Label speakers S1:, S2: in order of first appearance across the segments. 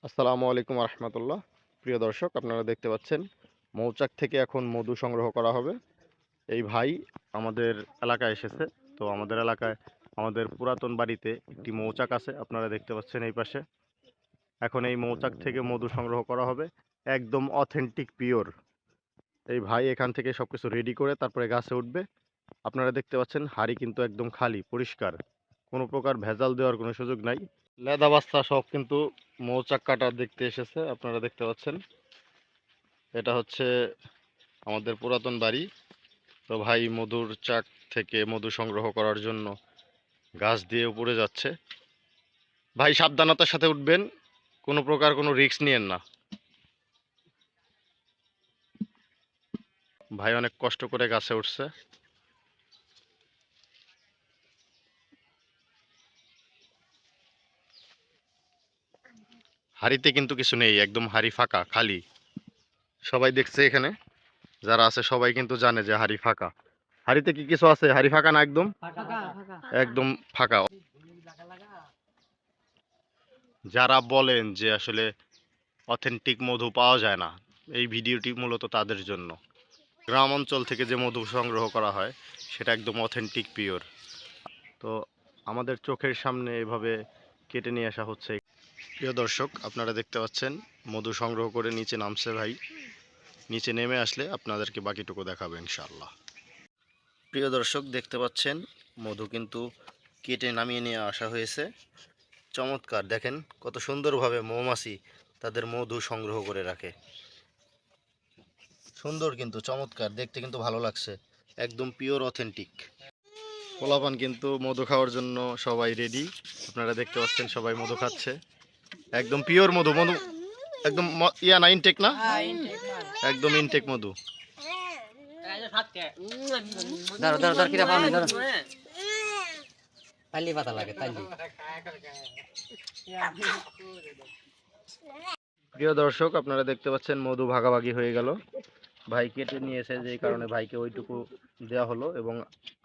S1: আসসালামু আলাইকুম রহমতুল্লাহ। প্রিয় দর্শক, আপনারা দেখতে পাচ্ছেন মৌচাক থেকে এখন মধু সংগ্রহ করা হবে। এই ভাই আমাদের এলাকায় এসেছে। তো আমাদের এলাকায় আমাদের পুরাতন বাড়িতে একটি মৌচাক আছে, আপনারা দেখতে পাচ্ছেন এই পাশে। এখন এই মৌচাক থেকে মধু সংগ্রহ করা হবে, একদম অথেন্টিক পিওর। এই ভাই এখান থেকে সবকিছু রেডি করে তারপরে গাছে উঠবে। আপনারা দেখতে পাচ্ছেন হাড়ি কিন্তু একদম খালি পরিষ্কার, কোনো প্রকার ভেজাল দেওয়ার কোনো সুযোগ নাই। লেদা বাচ্চা সব কিন্তু মৌচাক কাটা দেখতে এসেছে, আপনারা দেখতে পাচ্ছেন। এটা হচ্ছে আমাদের পুরাতন বাড়ি। তো ভাই মধুর চাক থেকে মধু সংগ্রহ করার জন্য গাছ দিয়ে উপরে যাচ্ছে। ভাই সাবধানতার সাথে উঠবেন, কোনো প্রকার কোনো রিস্ক নিয়েন না। ভাই অনেক কষ্ট করে গাছে উঠছে। হাড়িতে কিন্তু কিছু নেই, একদম হাড়ি ফাঁকা খালি। সবাই দেখছে এখানে যারা আছে, সবাই কিন্তু জানে যে হাড়ি ফাঁকা। হাড়িতে কি কিছু আছে? হাড়ি ফাঁকা না, একদম একদম ফাঁকা। যারা বলেন যে আসলে অথেন্টিক মধু পাওয়া যায় না, এই ভিডিওটি মূলত তাদের জন্য। গ্রাম অঞ্চল থেকে যে মধু সংগ্রহ করা হয় সেটা একদম অথেন্টিক পিওর। তো আমাদের চোখের সামনে এভাবে কেটে নিয়ে আসা হচ্ছে। প্রিয় দর্শক, আপনারা দেখতে পাচ্ছেন মধু সংগ্রহ করে নিচে নামছে ভাই। নিচে নেমে আসলে আপনাদেরকে বাকিটুকু দেখাবো ইনশাআল্লাহ। প্রিয় দর্শক, দেখতে পাচ্ছেন মধু কিন্তু কেটে নামিয়ে নিয়ে আসা হয়েছে। চমৎকার, দেখেন কত সুন্দরভাবে মৌমাছি তাদের মধু সংগ্রহ করে রাখে। সুন্দর কিন্তু চমৎকার, দেখতে কিন্তু ভালো লাগছে, একদম পিওর অথেন্টিক। পোলাপান কিন্তু মধু খাওয়ার জন্য সবাই রেডি। আপনারা দেখতে পাচ্ছেন সবাই মধু খাচ্ছে, একদম পিওর মধু। মধু একদম ইয়া না, ইনটেক না, একদম ইনটেক মধু। প্রিয় দর্শক, আপনারা দেখতে পাচ্ছেন মধু ভাগাভাগি হয়ে গেল। ভাই কেটে নিয়েছে, যেই কারণে ভাইকে ওইটুকু দেওয়া হলো, এবং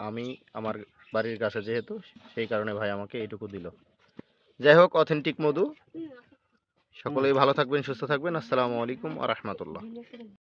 S1: আমি আমার বাড়ির কাছে যেহেতু, সেই কারণে ভাই আমাকে এইটুকু দিল। যাই হোক, অথেন্টিক মধু। সকলেই ভালো থাকবেন, সুস্থ থাকবেন। আসসালামু আলাইকুম ওয়া রাহমাতুল্লাহ।